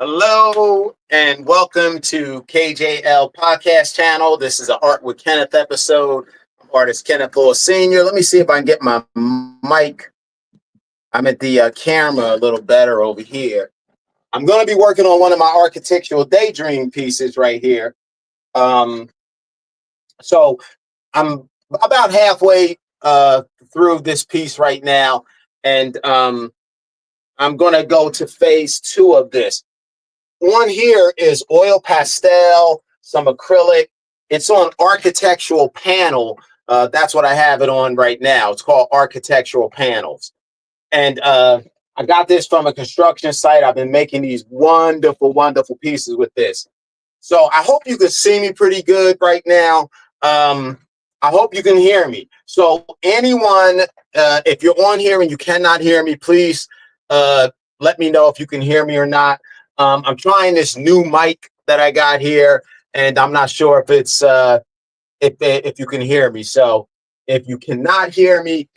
Hello and welcome to KJL Podcast Channel. This is an Art with Kenneth episode. I'm artist Kenneth Live Sr. Let me see if I can get my mic. I'm at the camera a little better over here. I'm going to be working on one of my architectural daydream pieces right here. So I'm about halfway through this piece right now, and I'm going to go to phase 2 of this. One here is oil pastel, some acrylic. It's on architectural panel. That's what I have it on right now. It's called architectural panels. And I got this from a construction site. I've been making these wonderful, wonderful pieces with this. So I hope you can see me pretty good right now. I hope you can hear me. So anyone, if you're on here and you cannot hear me, please let me know if you can hear me or not. I'm trying this new mic that I got here, and I'm not sure if it's if you can hear me. So if you cannot hear me,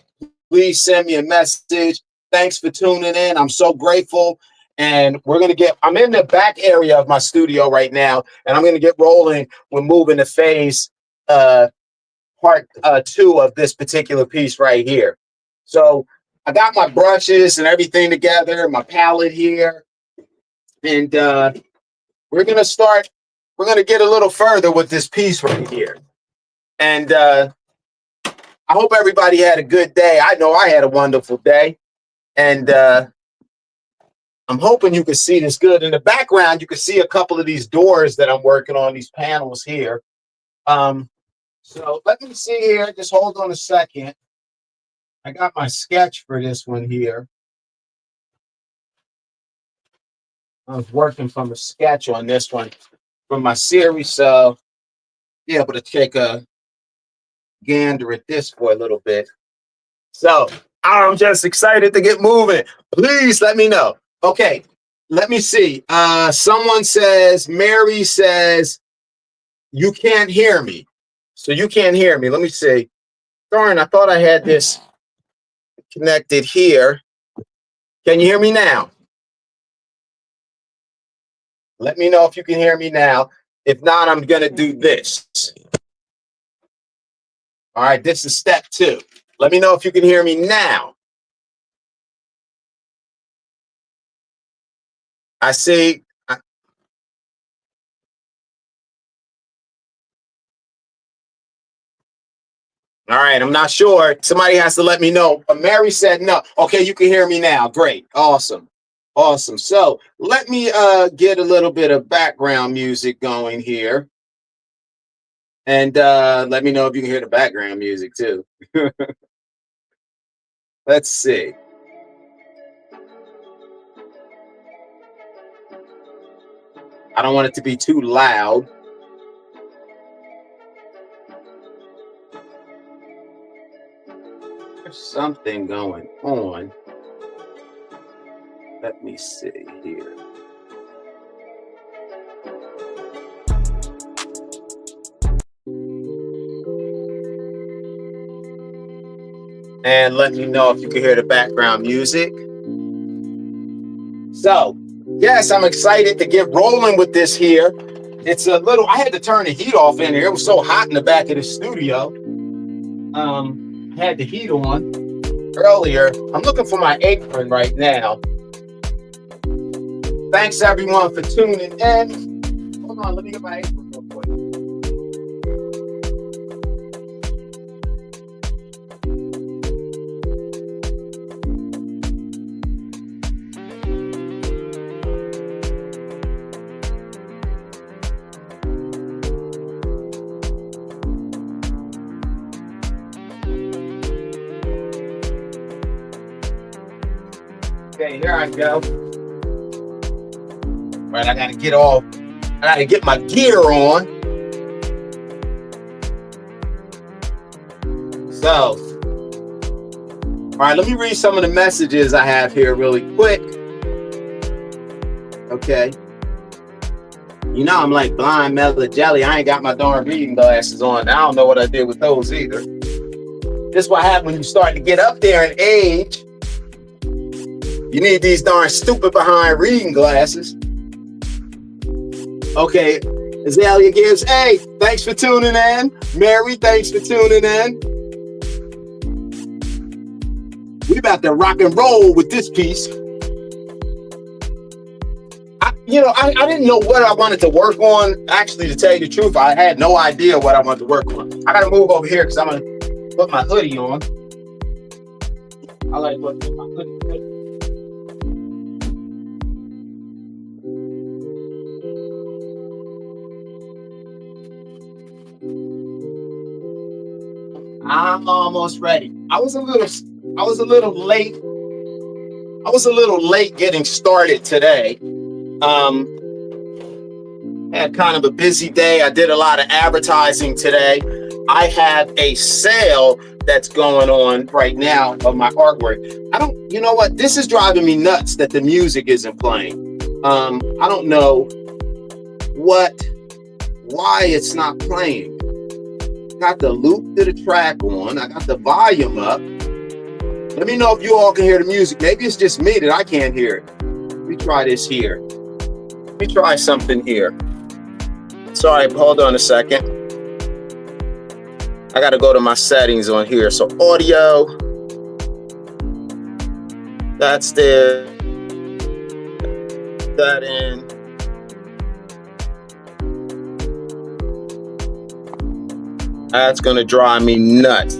please send me a message. Thanks for tuning in. I'm so grateful. And I'm in the back area of my studio right now, and I'm gonna get rolling. We're moving to phase part 2 of this particular piece right here. So I got my brushes and everything together, my palette here. And we're going to get a little further with this piece right here. And I hope everybody had a good day. I know I had a wonderful day. And I'm hoping you can see this good. In the background, you can see a couple of these doors that I'm working on, these panels here. So let me see here. Just hold on a second. I got my sketch for this one here. I was working from a sketch on this one from my series, so be able to take a gander at this for a little bit. So I'm just excited to get moving. Please let me know. Okay, let me see. Someone says, Mary says, you can't hear me. So you can't hear me. Let me see. Darn, I thought I had this connected here. Can you hear me now? Let me know if you can hear me now. If not, I'm going to do this. All right, this is step 2. Let me know if you can hear me now. I see. All right, I'm not sure. Somebody has to let me know. Mary said no. Okay, you can hear me now. Great. Awesome. Awesome. So let me get a little bit of background music going here. And let me know if you can hear the background music too. Let's see. I don't want it to be too loud. There's something going on. Let me see here. And let me know if you can hear the background music. So, yes, I'm excited to get rolling with this here. It's a little, I had to turn the heat off in here. It was so hot in the back of the studio. I had the heat on earlier. I'm looking for my apron right now. Thanks everyone for tuning in. Hold on, let me get my apron real quick. Okay, here I go. Right, I gotta get my gear on. So, all right, let me read some of the messages I have here really quick. Okay. You know, I'm like blind mellow jelly. I ain't got my darn reading glasses on. I don't know what I did with those either. This is what happens when you start to get up there in age. You need these darn stupid behind reading glasses. Okay, Azalea Gibbs, hey, thanks for tuning in. Mary, thanks for tuning in. We about to rock and roll with this piece. I didn't know what I wanted to work on. Actually, to tell you the truth, I had no idea what I wanted to work on. I gotta move over here because I'm gonna put my hoodie on. I like putting my hoodie. I'm almost ready. I was a little late. I was a little late getting started today. Had kind of a busy day. I did a lot of advertising today. I have a sale that's going on right now of my artwork. You know what? This is driving me nuts that the music isn't playing. I don't know why it's not playing. Got the loop to the track on. I got the volume up. Let me know if you all can hear the music. Maybe it's just me that I can't hear it. Let me try this here. Let me try something here. Sorry, hold on a second. I got to go to my settings on here. So audio. That's there. That in. That's going to drive me nuts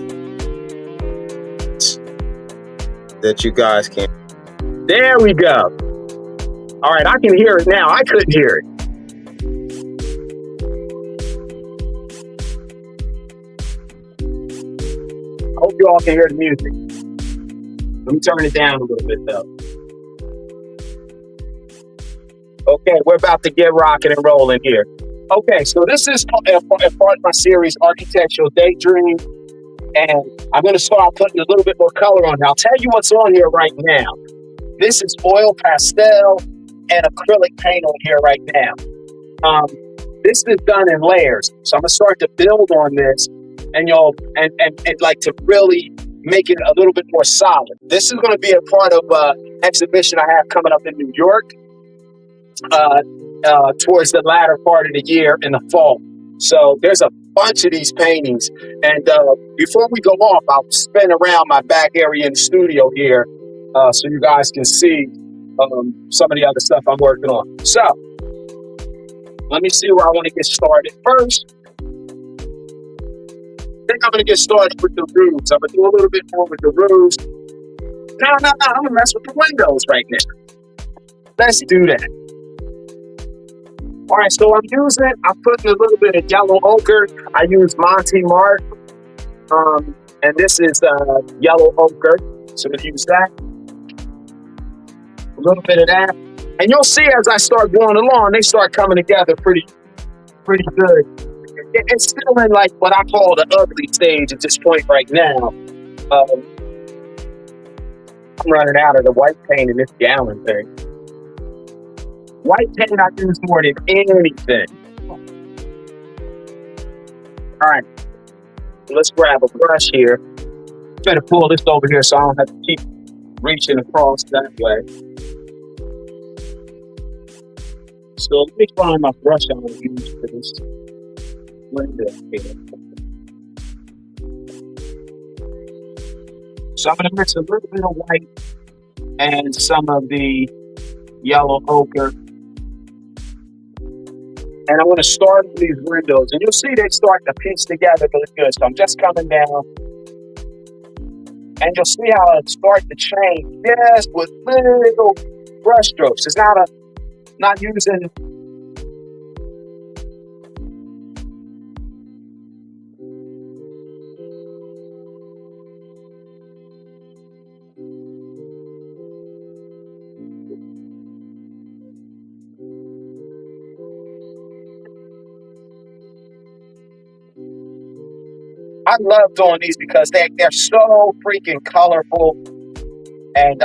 that you guys can't. There we go. All right, I can hear it now. I couldn't hear it. I hope you all can hear the music. Let me turn it down a little bit, though. Okay, we're about to get rocking and rolling here. Okay, so this is part of my series, Architectural Daydream, and I'm going to start putting a little bit more color on it. I'll tell you what's on here right now. This is oil pastel and acrylic paint on here right now. This is done in layers, so I'm going to start to build on this, and like to really make it a little bit more solid. This is going to be a part of an exhibition I have coming up in New York. Towards the latter part of the year in the fall. So there's a bunch of these paintings. And before we go off, I'll spin around my back area in the studio here so you guys can see some of the other stuff I'm working on. So let me see where I want to get started first. I think I'm going to get started with the roofs. I'm going to do a little bit more with the roofs. No, I'm going to mess with the windows right now. Let's do that. All right, so I'm putting a little bit of yellow ochre. I use Monty Mark, and this is yellow ochre, so I'm going to use that. A little bit of that. And you'll see as I start going along, they start coming together pretty good. It's still in like what I call the ugly stage at this point right now. I'm running out of the white paint in this gallon thing. White paint I use more than anything. All right, let's grab a brush here. Better pull this over here so I don't have to keep reaching across that way. So let me find my brush I'm going to use for this window here. So I'm going to mix a little bit of white and some of the yellow ochre. And I'm going to start with these windows. And you'll see they start to piece together really good. So I'm just coming down. And you'll see how it starts to change just with little brush strokes. It's not using I love doing these because they're so freaking colorful, and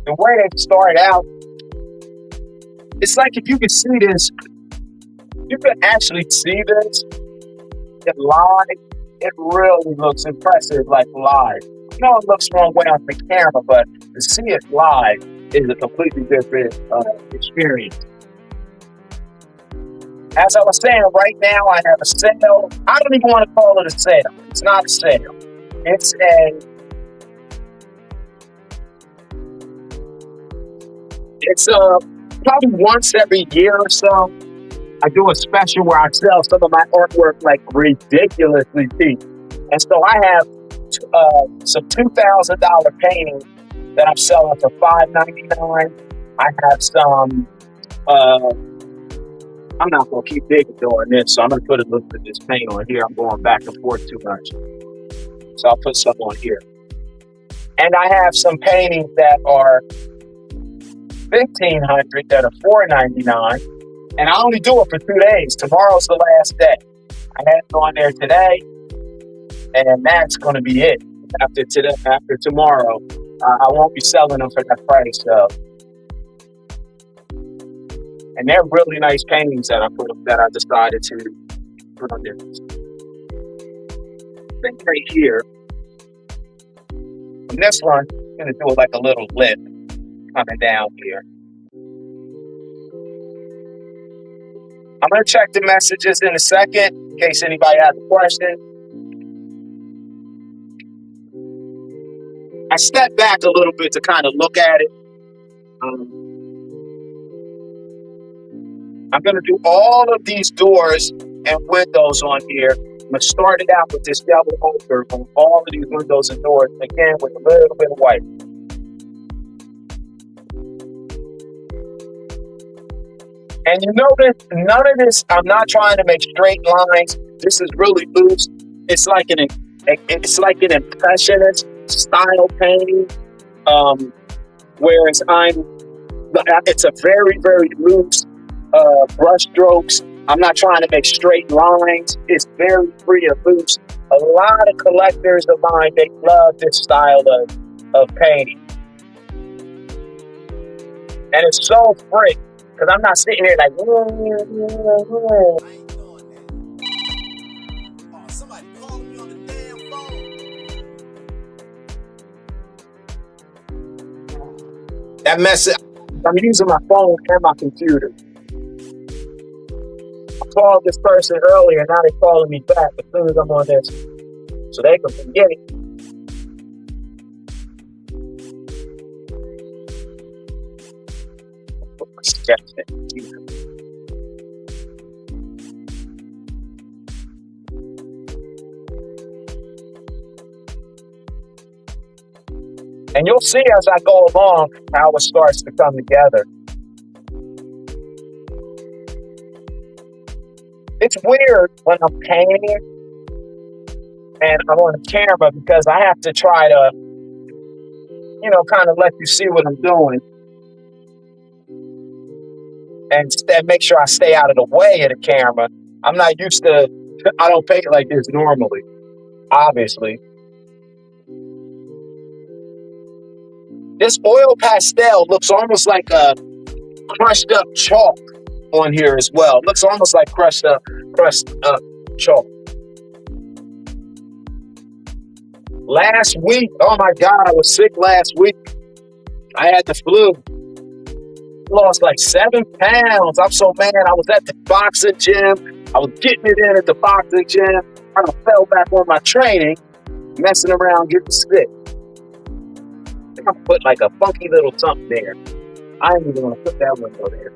the way they start out, it's like if you could see this, you could actually see this live. It really looks impressive, like live. I know it looks one way on the camera, but to see it live, is a completely different experience. As I was saying, right now I have a sale. I don't even want to call it a sale. It's not a sale. It's probably once every year or so, I do a special where I sell some of my artwork like ridiculously cheap. And so I have some $2,000 paintings that I'm selling for $5.99. I have some. I'm not gonna keep digging doing this, so I'm gonna put a little bit of this paint on here. I'm going back and forth too much, so I'll put some on here. And I have some paintings that are $1,500 that are $4.99, and I only do it for 2 days. Tomorrow's the last day. I had it on there today, and that's going to be it. After tomorrow, I won't be selling them for that price. So, and they're really nice paintings that I decided to put on there. Thing right here. On this one, I'm going to do it like a little lip coming down here. I'm going to check the messages in a second in case anybody has a question. I stepped back a little bit to kind of look at it. I'm going to do all of these doors and windows on here. I'm going to start it out with this double ochre on all of these windows and doors, again, with a little bit of white. And you notice none of this, I'm not trying to make straight lines. This is really loose. It's like an impressionist style painting. Whereas it's a very, very loose brush strokes. I'm not trying to make straight lines. It's very free and loose. A lot of collectors of mine, they love this style of painting. And it's so free, because I'm not sitting there like, somebody calling me on the damn phone. That message, I'm using my phone and my computer. I called this person earlier, now they're calling me back as soon as I'm on this, so they can forget it. And you'll see as I go along how it starts to come together. It's weird when I'm painting and I'm on the camera because I have to try to, kind of let you see what I'm doing. And make sure I stay out of the way of the camera. I'm not used to, I don't paint like this normally, obviously. This oil pastel looks almost like a crushed up chalk on here as well. It looks almost like crushed up chalk. Last week, oh my God, I was sick last week. I had the flu. Lost like 7 pounds. I'm so mad. I was at the boxing gym. I was getting it in at the boxing gym. I fell back on my training, messing around, getting sick. I think I'm put like a funky little something there. I ain't even want to put that window there.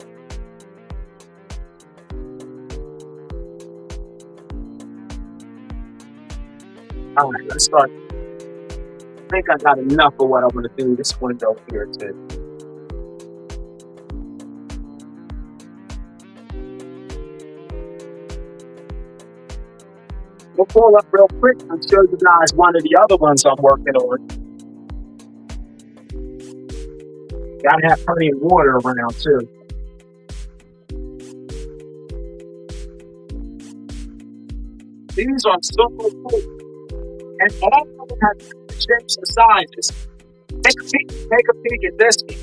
All right, let's start. I think I got enough of what I'm going to do this window here too. We'll pull up real quick and show you guys one of the other ones I'm working on. Gotta have plenty of water around too. These are so cool. And all of them have different shapes and sizes. Take a peek at this one.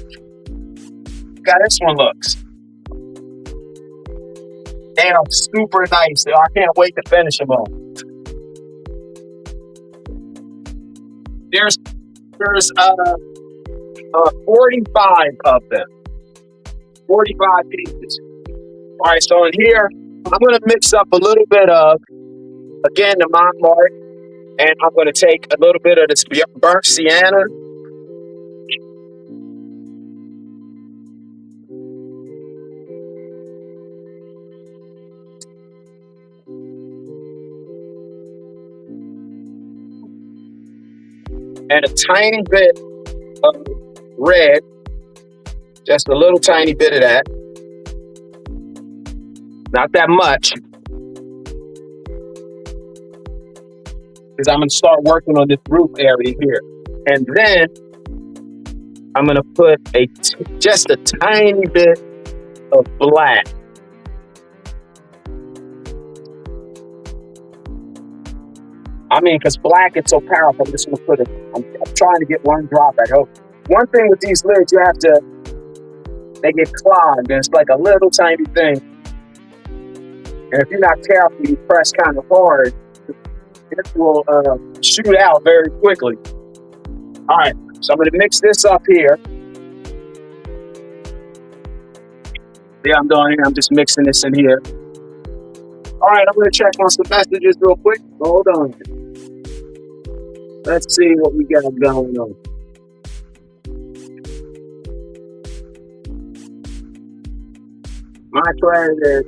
How this one looks. Damn, super nice. I can't wait to finish them all. There's 45 of them. 45 pieces. All right, so in here, I'm going to mix up a little bit of, again, the Montmartre, and I'm going to take a little bit of this burnt sienna. And a tiny bit of red, just a little tiny bit of that. Not that much. Because I'm going to start working on this roof area here. And then I'm going to put just a tiny bit of black. I mean, because black is so powerful, I'm just going to put it, I'm trying to get one drop at hope. One thing with these lids, they get clogged, and it's like a little tiny thing. And if you're not careful, you press kind of hard, it will shoot out very quickly. All right, so I'm going to mix this up here. Yeah, I'm doing it. I'm just mixing this in here. All right, I'm going to check on some messages real quick. Hold on. Let's see what we got going on. My pleasure.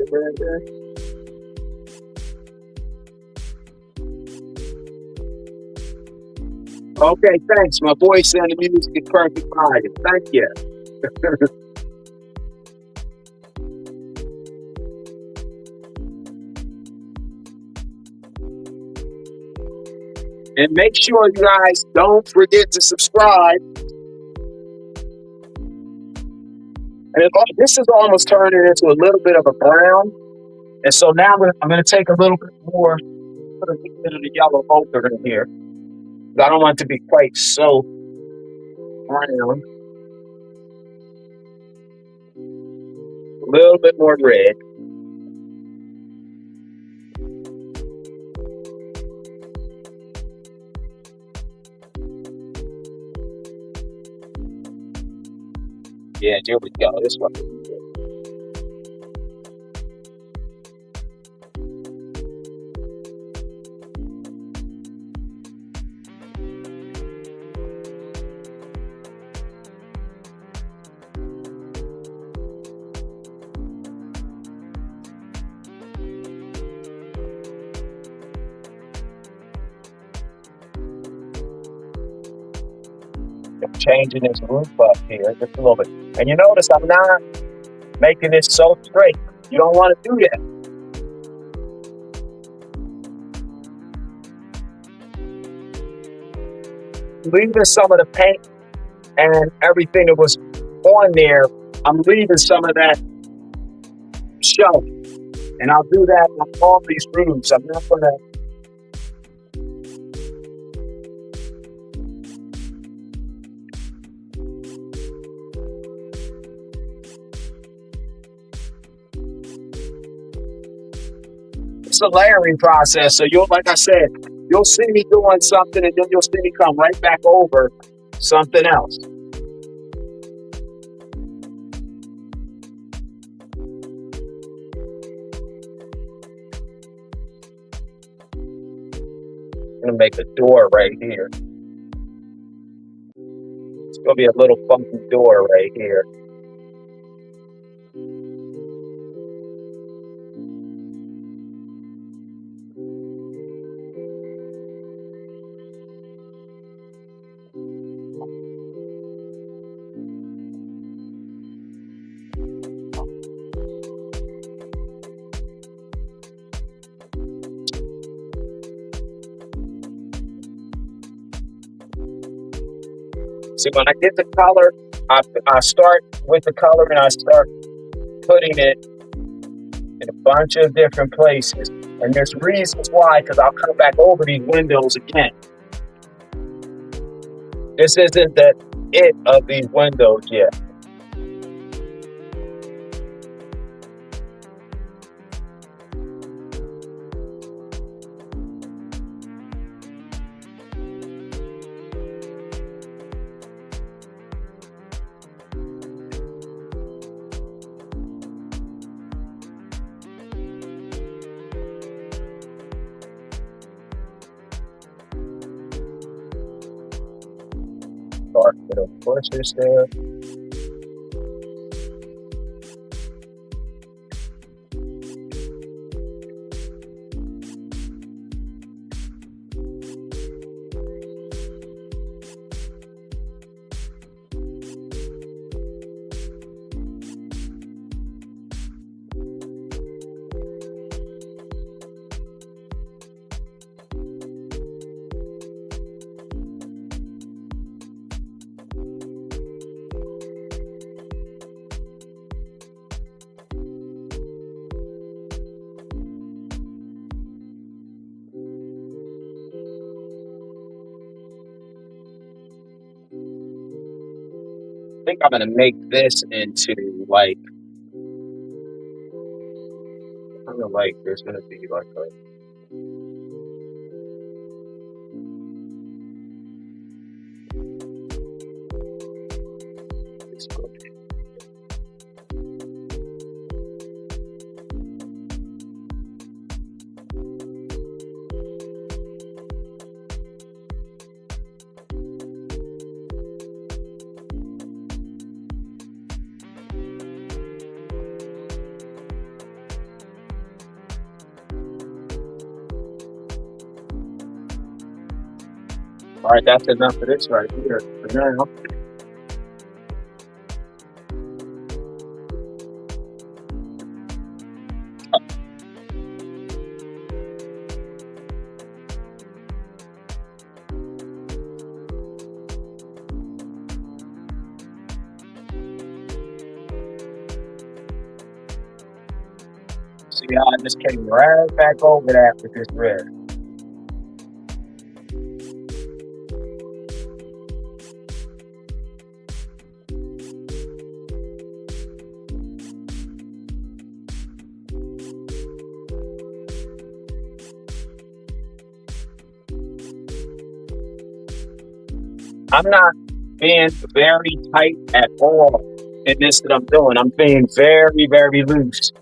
Okay, thanks. My voice and the music is perfect fire. Thank you. And make sure you guys don't forget to subscribe. And this is almost turning into a little bit of a brown. And so now I'm going to take a little bit more, put a little bit of the yellow ochre in here. I don't want it to be quite so brown. A little bit more red. Yeah, here we go. This one. Changing this roof up here just a little bit. And you notice I'm not making this so straight. You don't want to do that. Leaving some of the paint and everything that was on there, I'm leaving some of that shelf. And I'll do that on all these roofs. I'm not going to a layering process. So like I said, you'll see me doing something and then you'll see me come right back over something else. I'm going to make a door right here. It's going to be a little funky door right here. See, when I get the color, I start with the color and I start putting it in a bunch of different places. And there's reasons why, because I'll come back over these windows again. This isn't the it of these windows yet. dark little bushes there. I think I'm gonna make this into like, there's gonna be like a, all right, that's enough of this right here for now. See how I just came right back over that with this red. I'm not being very tight at all in this that I'm doing. I'm being very, very loose.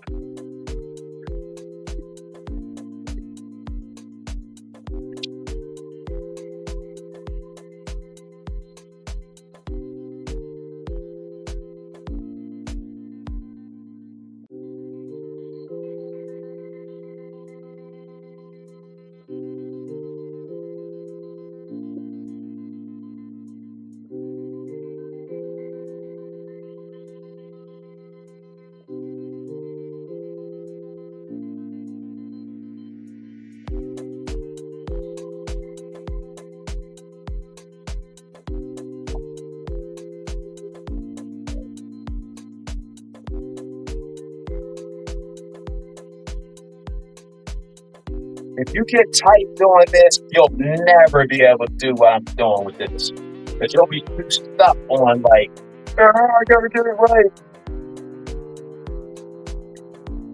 If you get tight doing this, you'll never be able to do what I'm doing with this. Because you'll be too stuck on like, I gotta get it right.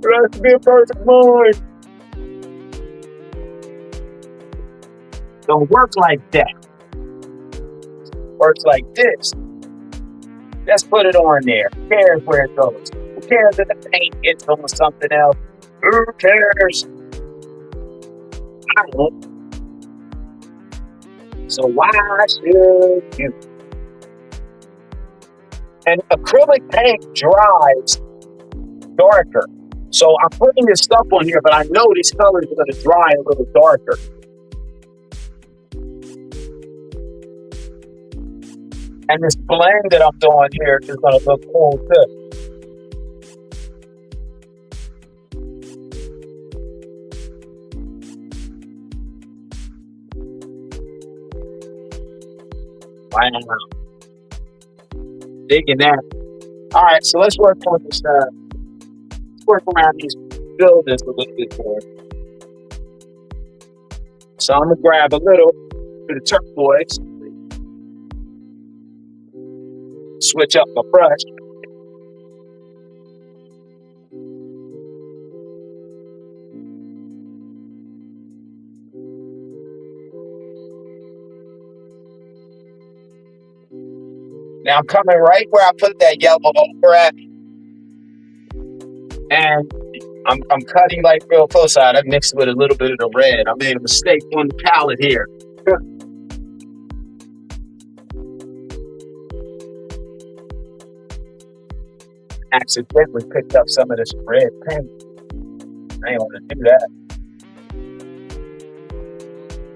It has to be a perfect mind. Don't work like that. Works like this. Let's put it on there. Who cares where it goes? Who cares if the paint gets on something else? Who cares? I don't. So why should you? And acrylic paint dries darker. So I'm putting this stuff on here, but I know these colors are going to dry a little darker. And this blend that I'm doing here is going to look cool too. Wow. Digging that. All right, so let's work on this. Let's work around these buildings a little bit more. So I'm gonna grab a little bit of turquoise. Switch up my brush. Now I'm coming right where I put that yellow over at. And I'm cutting like real close out. I mixed with a little bit of the red. I made a mistake on the palette here. accidentally picked up some of this red paint. I ain't want to do that.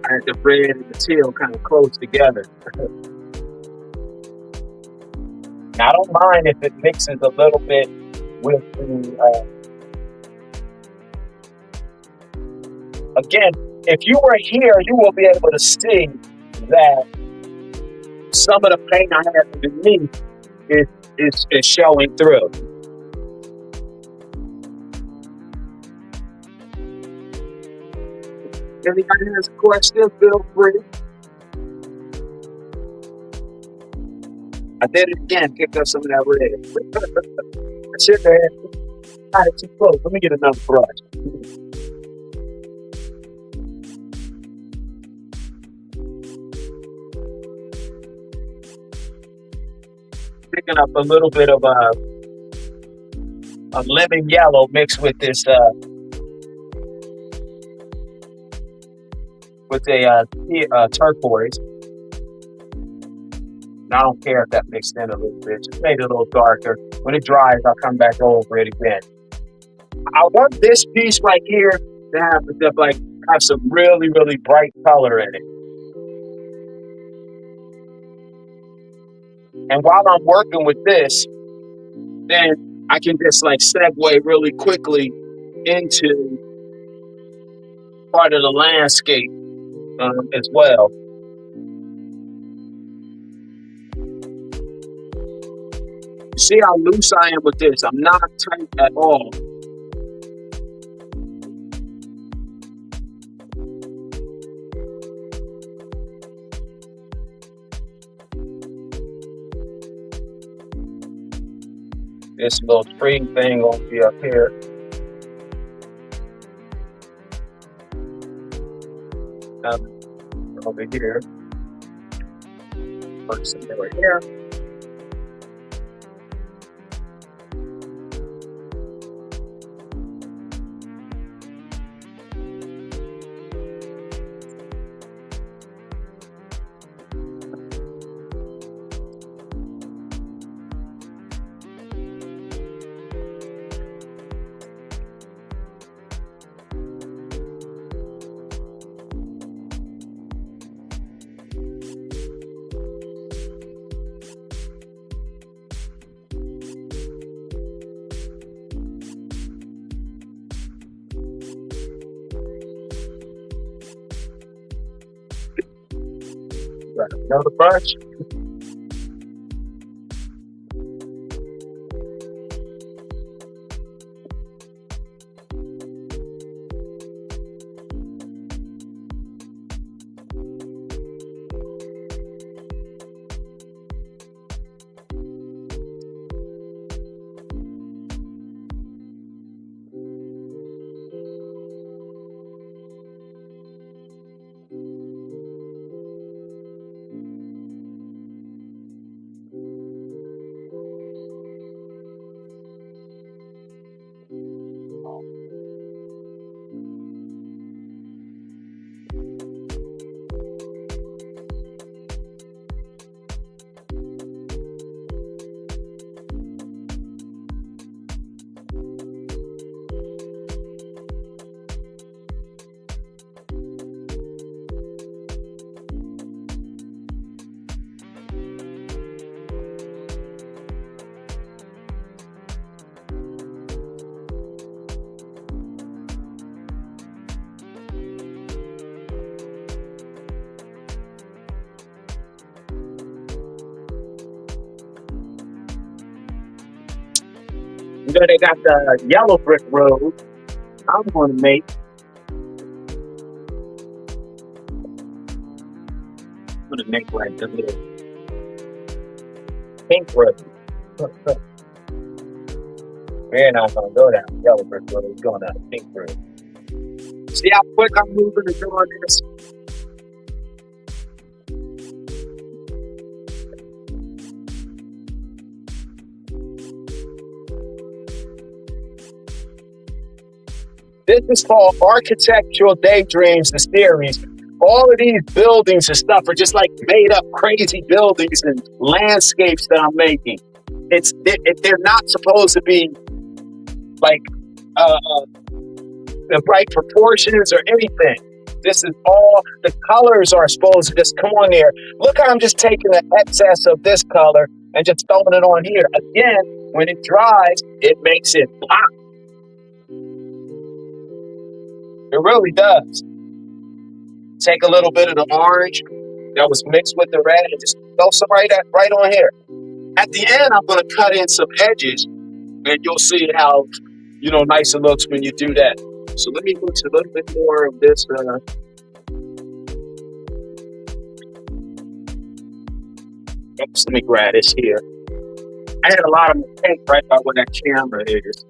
I had the red and the teal kind of close together. Now, I don't mind if it mixes a little bit with the, again, if you were here, you will be able to see that some of the paint I have underneath is showing through. Anybody has a question, feel free. I did it again, picked up some of that red. I should have got it too close. Let me get another brush. Picking up a little bit of a lemon yellow mixed with this with a turquoise. And I don't care if that mixed in a little bit. Just made it a little darker. When it dries, I'll come back over it again. I want this piece right here to have some really, really bright color in it. And while I'm working with this, then I can just segue really quickly into part of the landscape as well. See how loose I am with this? I'm not tight at all. This little tree thing gonna be up here. Over here. Person over here. Got another brush. You know, they got the yellow brick road. I'm going to make. I'm going to make like the little pink road. We're not going to go down the yellow brick road. We're going down the pink road. See how quick I'm moving and doing this? This is called Architectural Daydreams, the series. All of these buildings and stuff are just like made up crazy buildings and landscapes that I'm making. they're not supposed to be like the right proportions or anything. This is all, the colors are supposed to just come on there. Look how I'm just taking the excess of this color and just throwing it on here. Again, when it dries, it makes it pop. It really does. Take a little bit of the orange that was mixed with the red and just throw some right on here. At the end, I'm going to cut in some edges, and you'll see how, nice it looks when you do that. So let me go to a little bit more of this. Let me grab this here. I had a lot of paint right by where that camera is.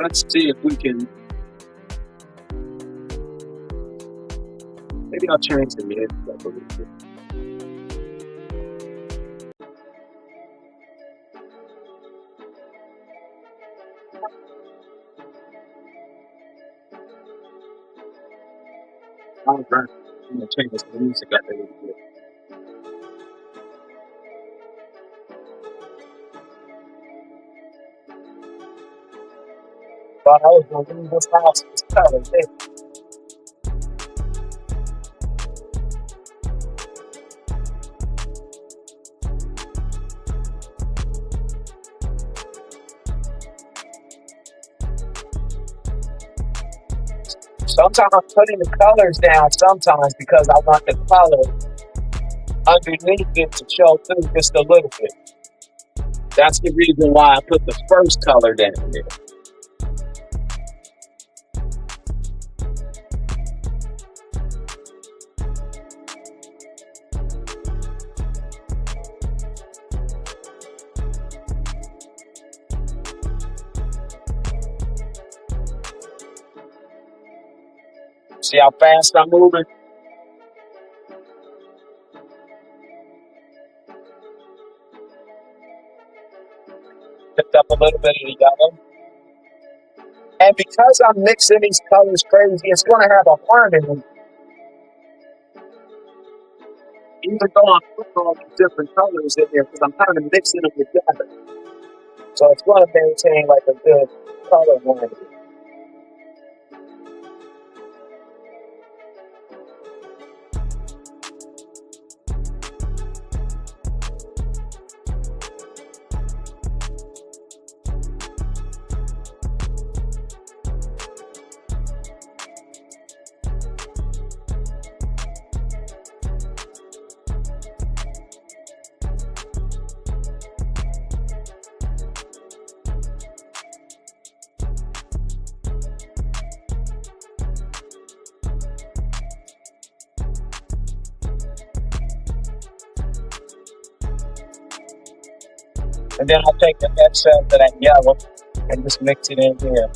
Let's see if we can. Maybe I'll change the edge up a little bit. All right. I'm going to change this music up a little bit. Thought I was going to leave this house this color. Sometimes I'm putting the colors down sometimes because I want the color underneath it to show through just a little bit. That's the reason why I put the first color down there. See how fast I'm moving? Picked up a little bit of the yellow. And because I'm mixing these colors crazy, it's going to have a harmony. Even though I'm putting all these different colors in there, because I'm kind of mixing them together. So it's going to maintain like a good color harmony. And then I'll take the excess of that yellow and just mix it in here.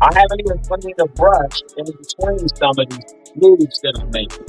I haven't even put in a brush in between some of these moves that I'm making.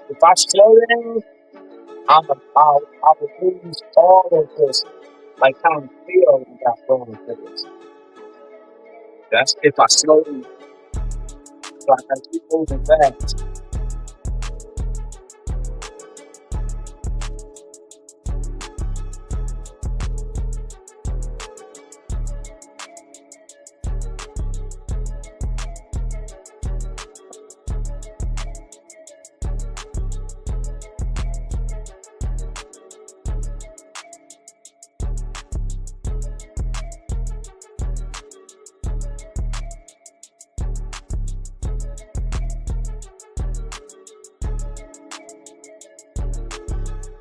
If I slow down, I will lose all of this, like how I feel I got going for this. That's if I slow down. So I gotta keep moving fast.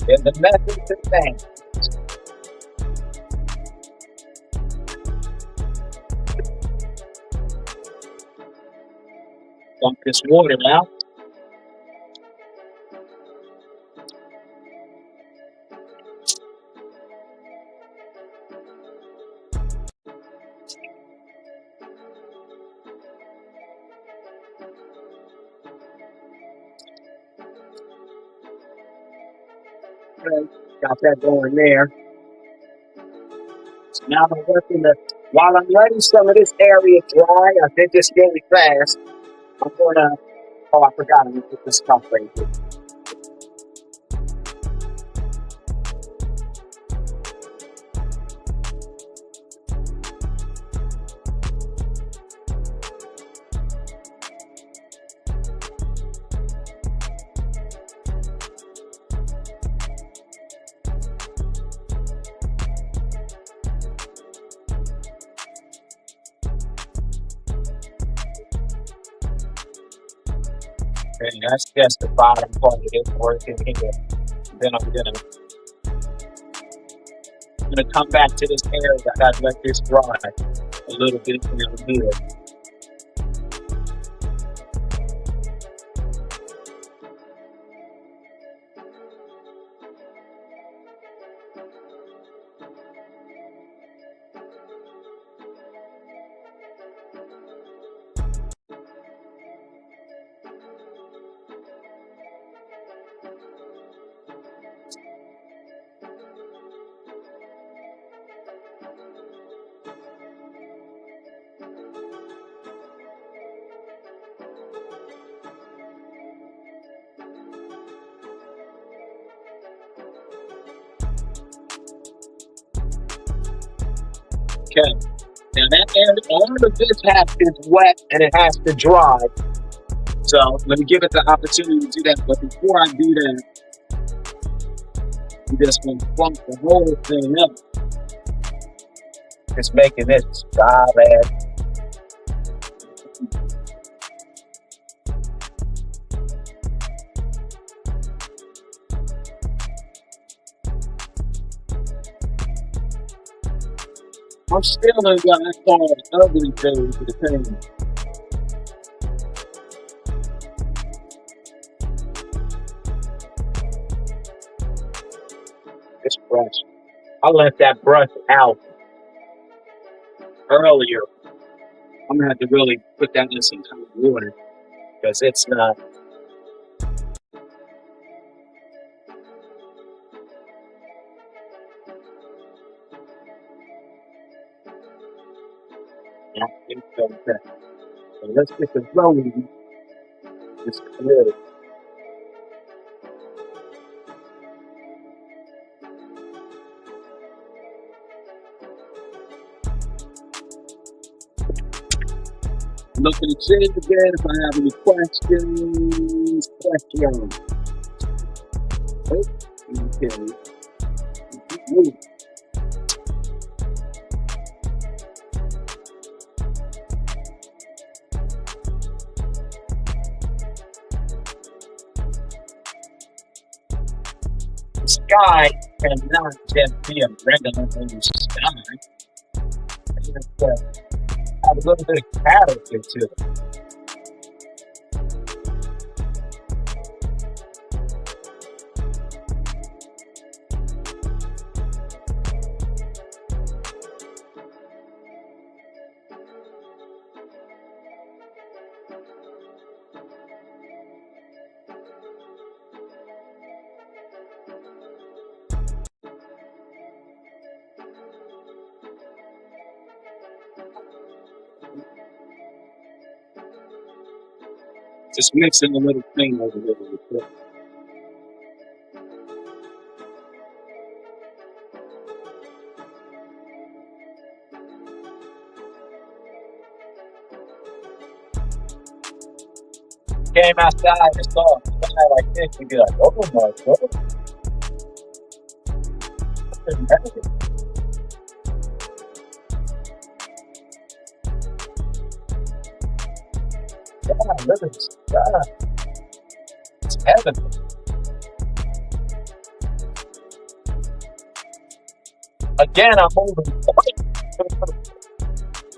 And the method to thing. Dump this water out. Okay, got that going there. So now I'm working while I'm letting some of this area dry, I did this really fast. I'm gonna, I forgot, I'm gonna put this stuff right here. And that's just the bottom part of it working here. Then I'm gonna come back to this area. I gotta let this dry a little bit down here. Okay. Now that area, all of this is wet and it has to dry. So let me give it the opportunity to do that. But before I do that, I'm just going to plunk the whole thing up. Just making this bad. I'm still in what I call the ugly phase of the painting. This brush, I left that brush out earlier. I'm gonna have to really put that in some kind of water because it's not. I think so. So let's get the rolling. Just clear. Looking to see again if I have any questions. Okay. The sky cannot just be a regular sky. It has to have a little bit of character to it. Just mixing a little thing over there real quick. Came outside and saw a sky like this and be like, oh my God, that's amazing. God, look at the sky. It's heaven. Again, I'm moving.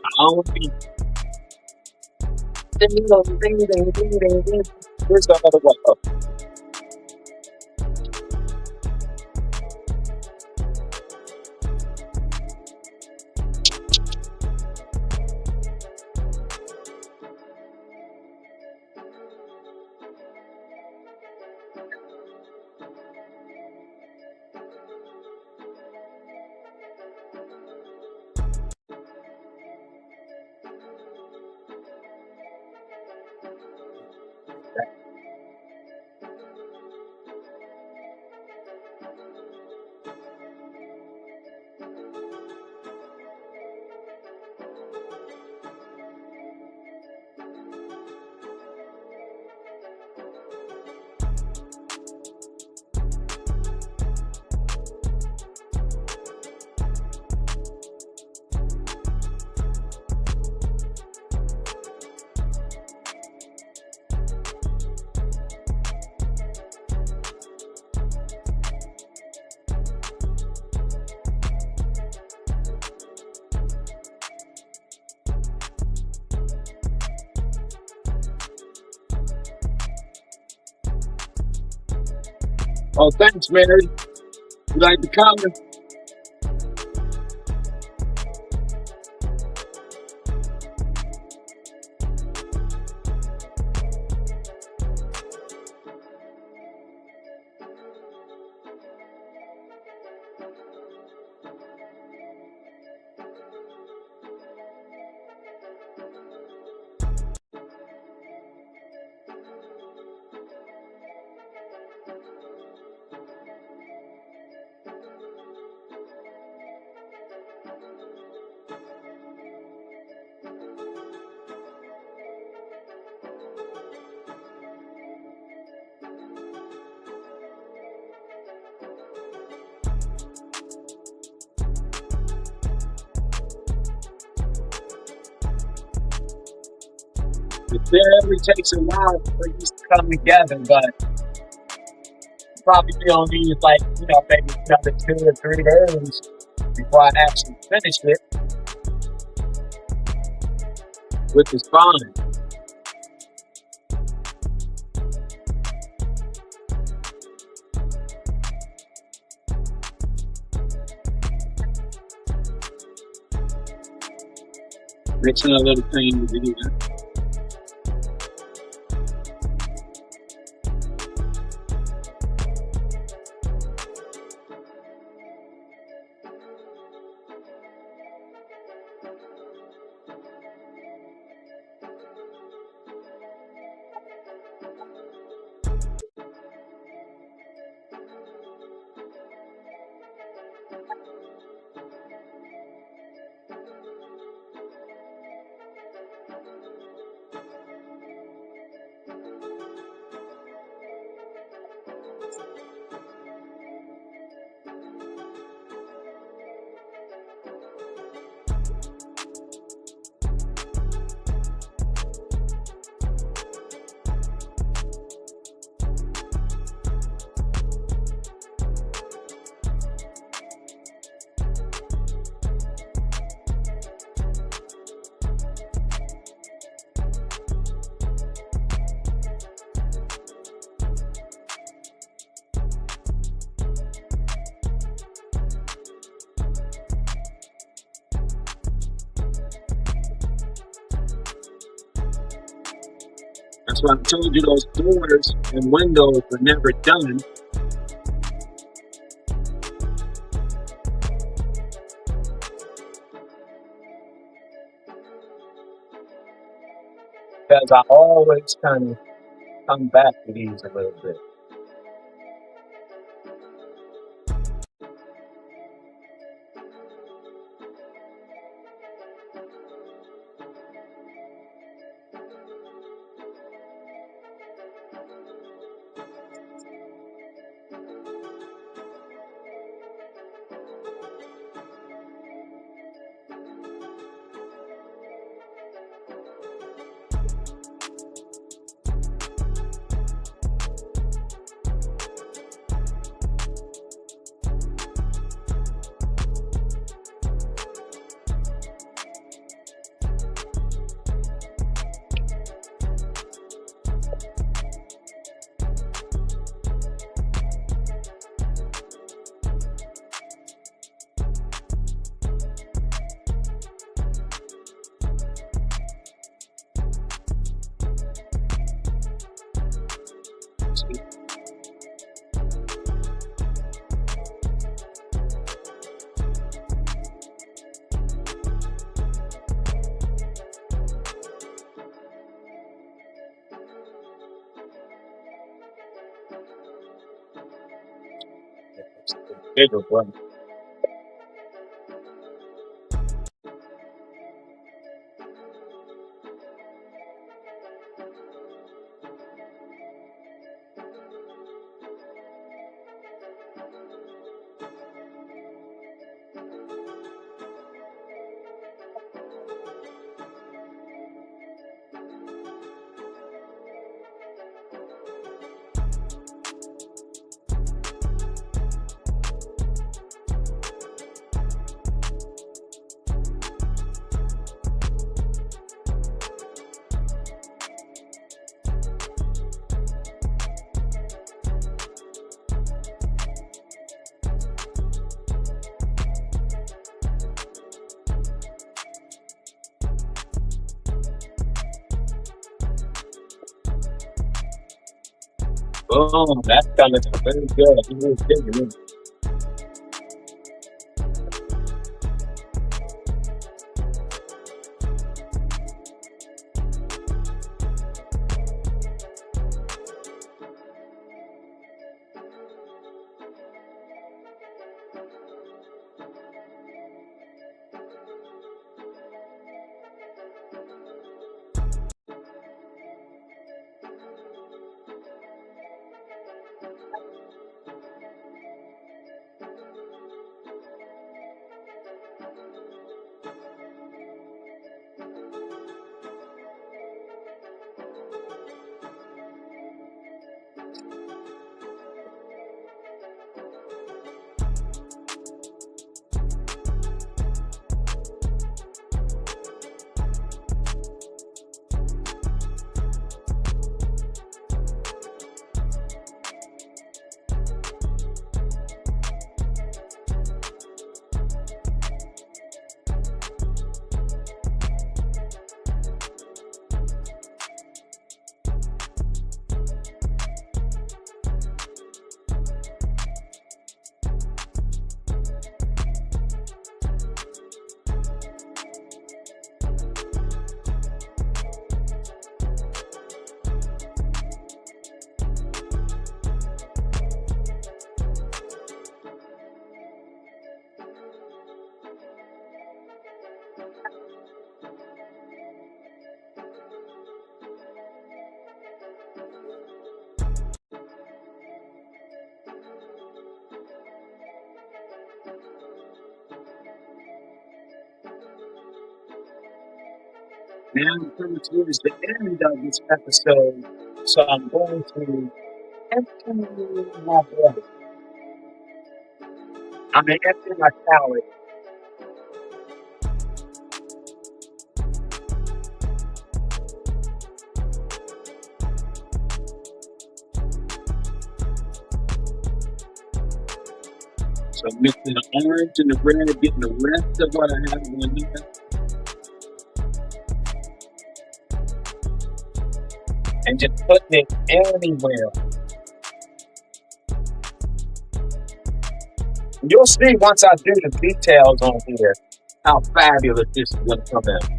I don't be. Here's another one. Oh, thanks, Mary. You like the comment? It definitely takes a while for these to come together, but probably only need like, maybe another 2 or 3 days before I actually finish it with the spine. Mixing a little thing with it. That's why I told you those doors and windows were never done. Because I always kind of come back to these a little bit. Bigger one. Boom, that's coming in very good. He was digging in. Now I'm coming towards the end of this episode, so I'm going to empty my body. I'm going to empty my palate. So mixing the orange and the red, getting the rest of what I have in there. And just putting it anywhere. You'll see once I do the details on here how fabulous this is going to come out.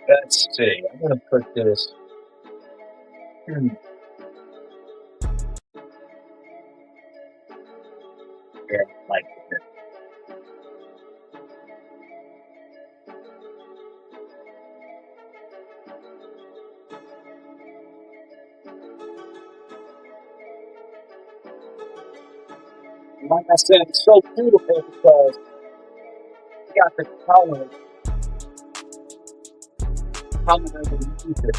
Let's see. I'm gonna put this. Yeah, like this. Like I said, it's so beautiful because you got the color underneath it.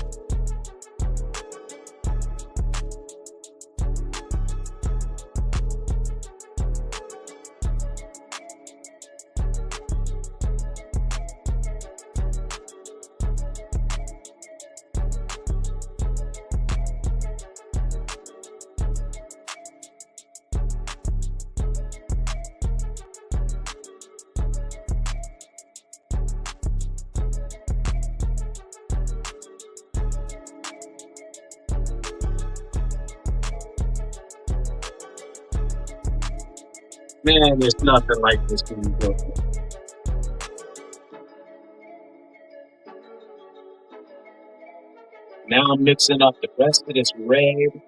Man, there's nothing like this when you go through. Now I'm mixing up the rest of this red,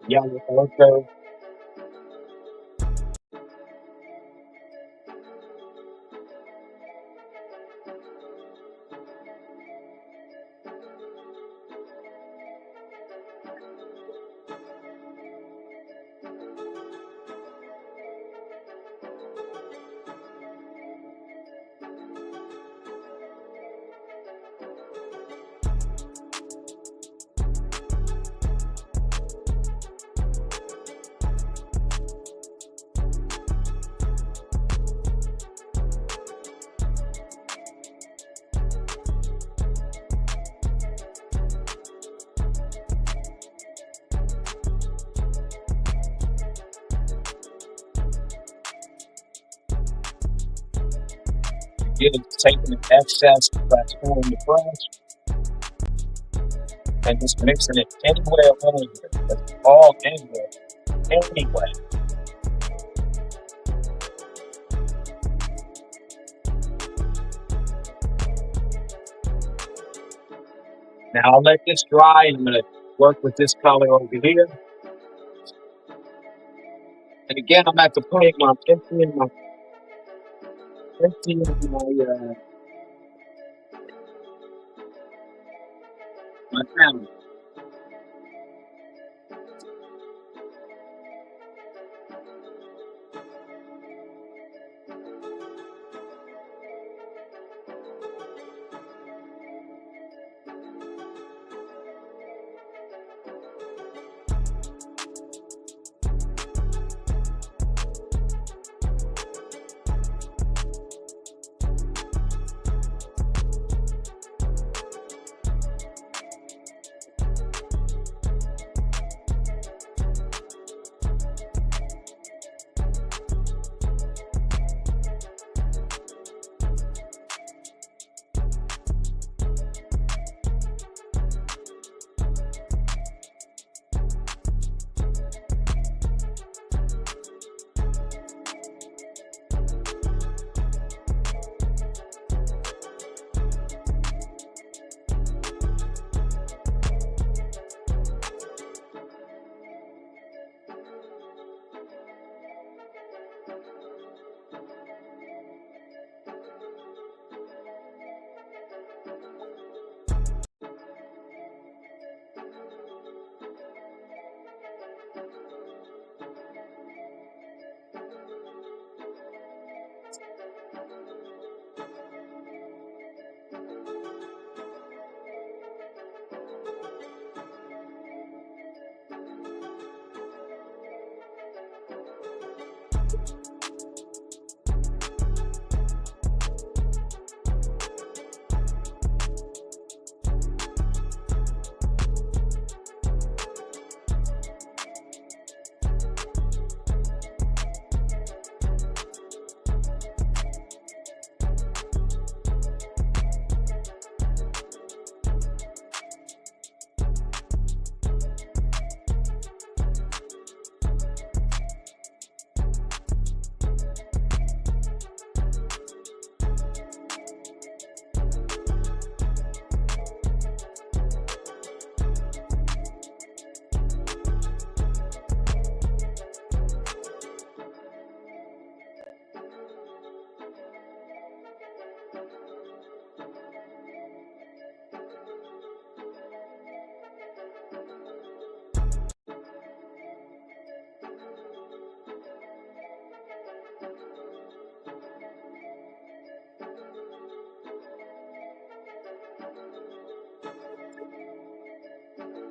yellow, ochre. Get it, taking the excess, transferring the brush, and just mixing it anywhere on here. That's all anywhere. Anyway. Now I'll let this dry and I'm going to work with this color over here. And again, I'm at the point where I'm emptying my panel.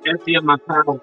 Empty of my pound.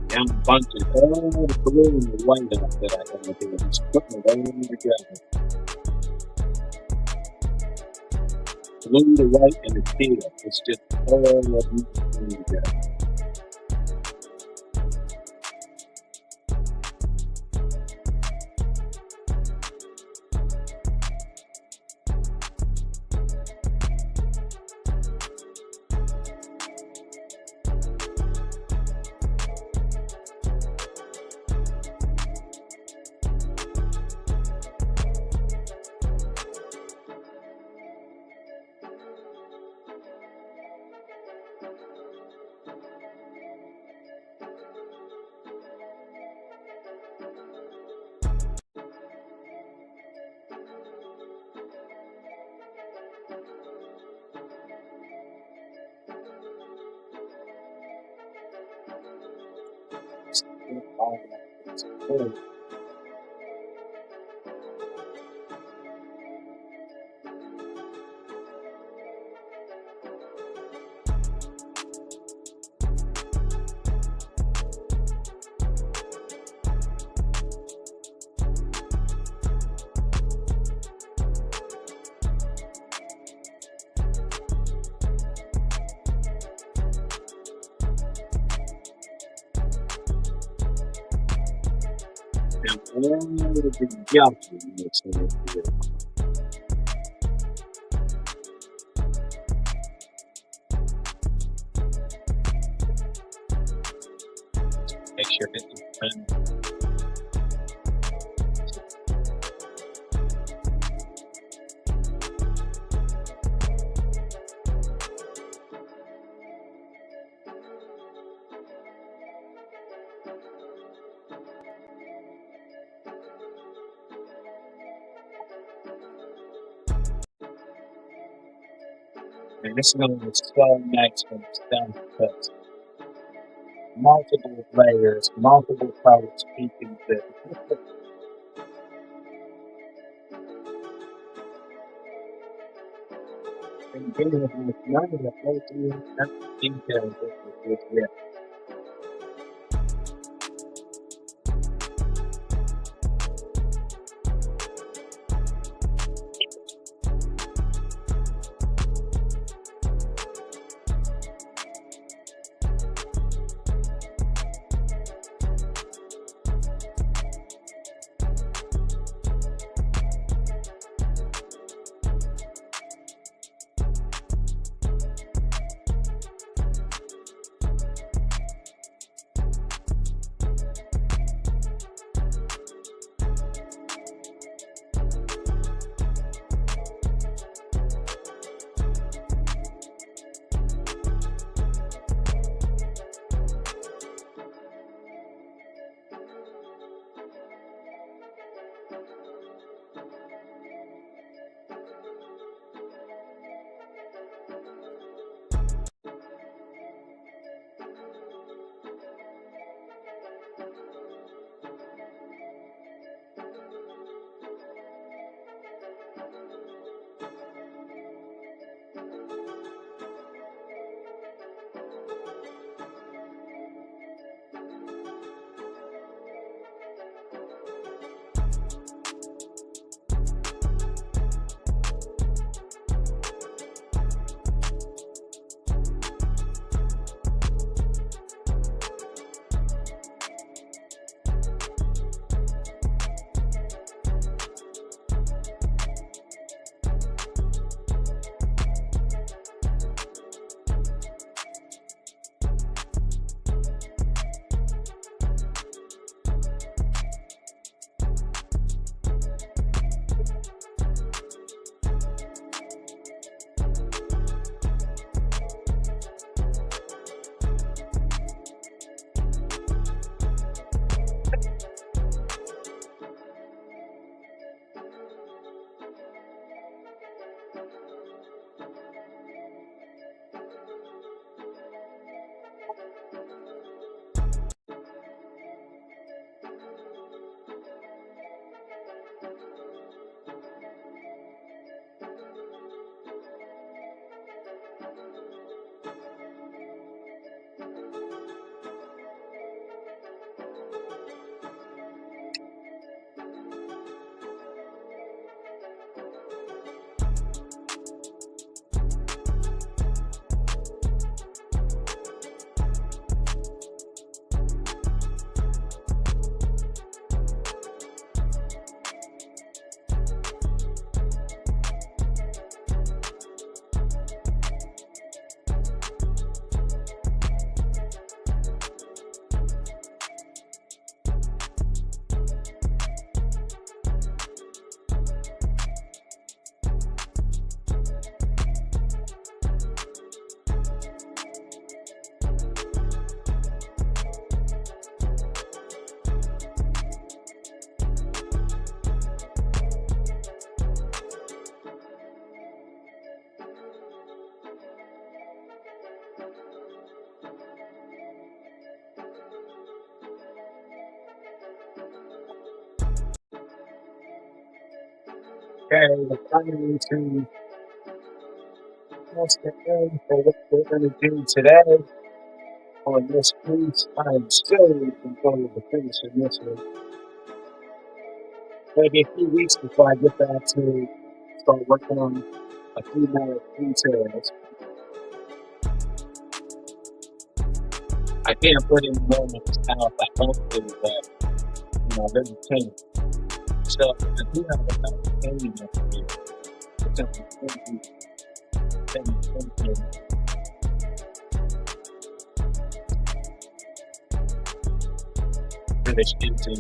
Down a bunch of all the blue and the white up that I have here. Just putting it all together. Blue, the white, and the teal. It's just all of them together. And all of the yellowness in it here. Make sure it's open. And this one is so nice when it's done because multiple layers, multiple colors keeping the and getting it with none of the protein details that we did here. Okay, we're coming to what's the end for what we're going to do today on this piece. I am still in control of the finish of this one. Maybe a few weeks before I get back to start working on a few more details. I can't put any more in this house. I don't do that. There's a team. So I do have enough painting up here. It's up to 20. Finish into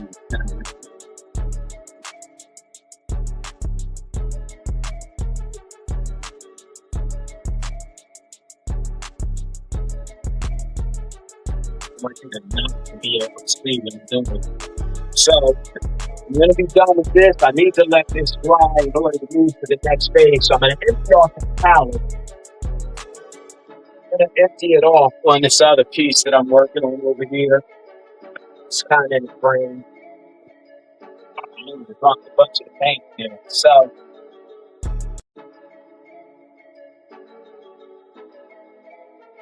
I want you to not be able to see what I'm doing. So I'm going to be done with this. I need to let this dry in order to move to the next phase. So I'm going to empty off the palette. I'm going to empty it off on this other piece that I'm working on over here. It's kind of in the frame. I'm dropped a bunch of the paint here. So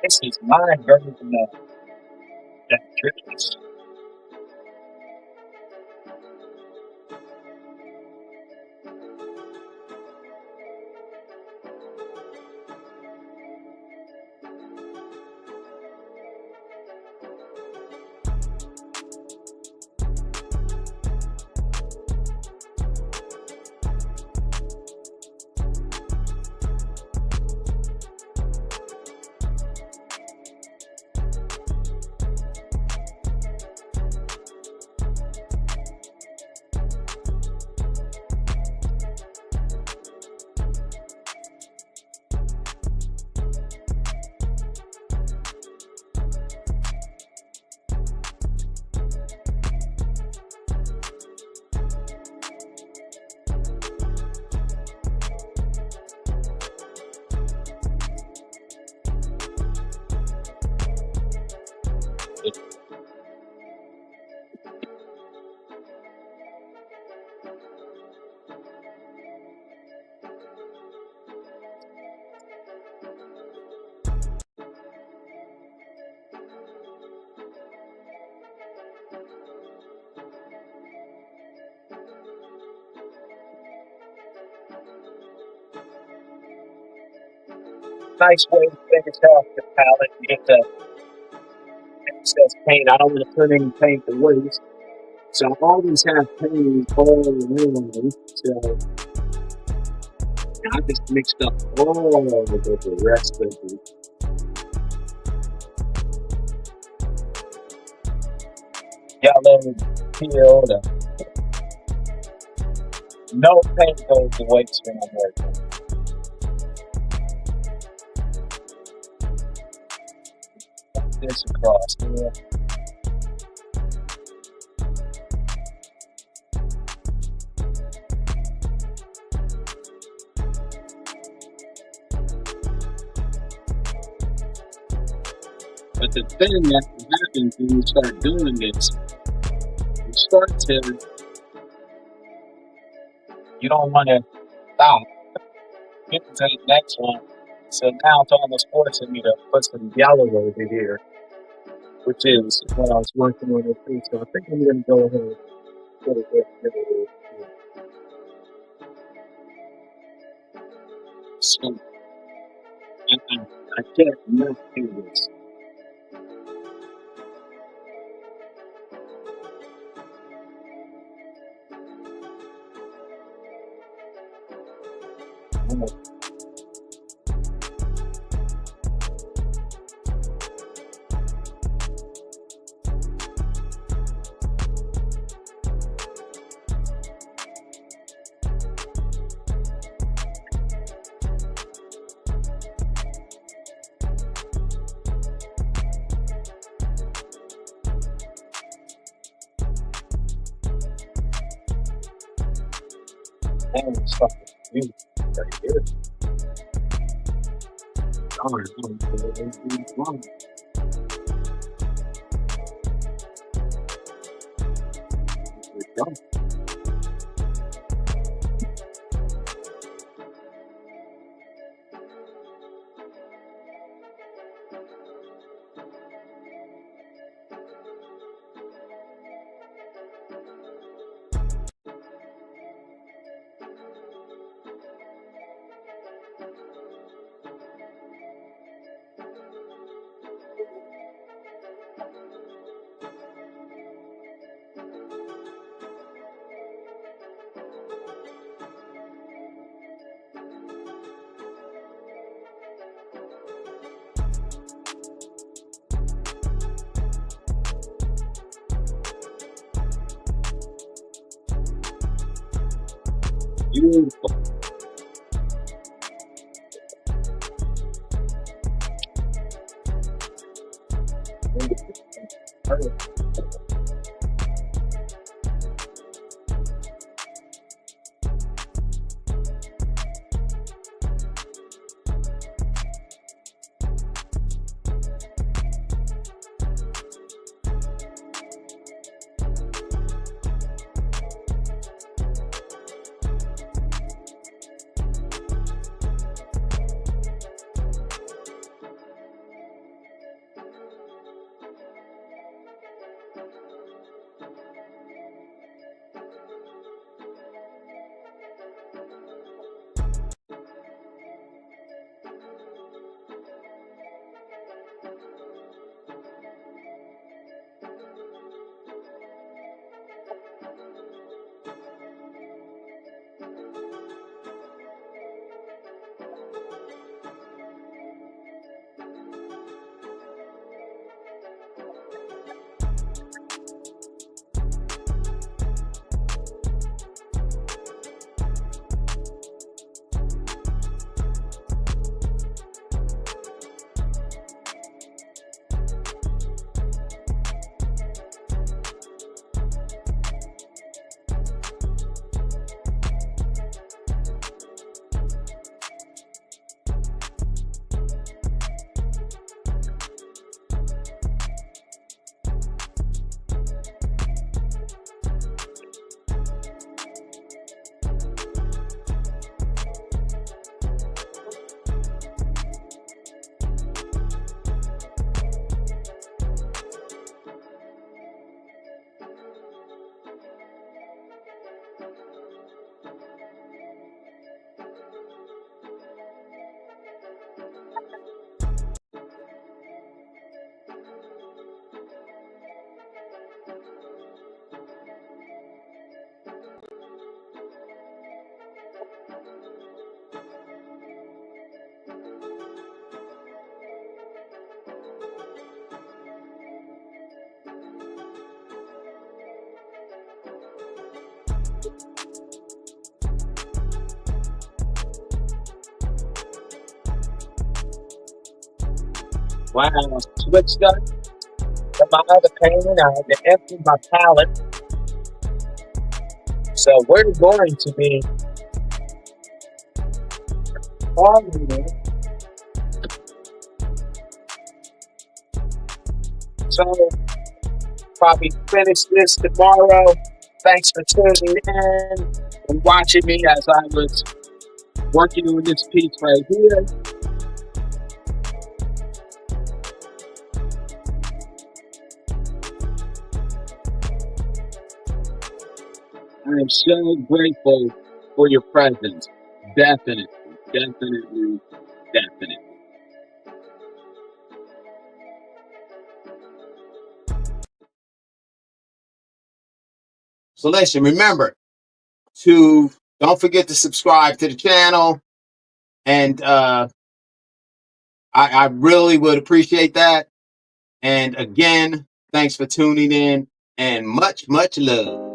this is my version of that trickiness. Nice way to finish off the palette and get the excess paint. I don't want to put any paint to waste. So I always have paint all around. So I just mixed up all of the rest of the yellow, teal. No paint goes to waste when I'm working. This across here. But the thing that happens when you start doing this, you don't want to stop. Get to the next one. So now it's almost forcing me to put some yellow over here, which is what I was working on. So I think I'm going to go ahead and put it there. So I can't not do this. And stuff is right here. Darn, wrong. There we go. Beautiful. Wow, switched up to my other painting. I had to empty my palette. So we're going to be arguing. So probably finish this tomorrow. Thanks for tuning in and watching me as I was working on this piece right here. I am so grateful for your presence. Definitely. So listen, remember to don't forget to subscribe to the channel. And I really would appreciate that. And again, thanks for tuning in and much love.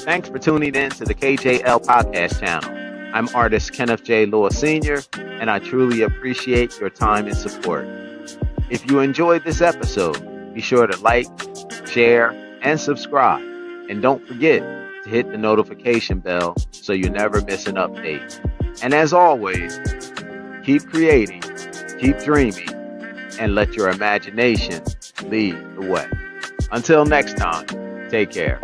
Thanks for tuning in to the KJL Podcast Channel. I'm artist Kenneth J. Lewis Sr., and I truly appreciate your time and support. If you enjoyed this episode, be sure to like, share, and subscribe. And don't forget to hit the notification bell so you never miss an update. And as always, keep creating, keep dreaming, and let your imagination lead the way. Until next time, take care.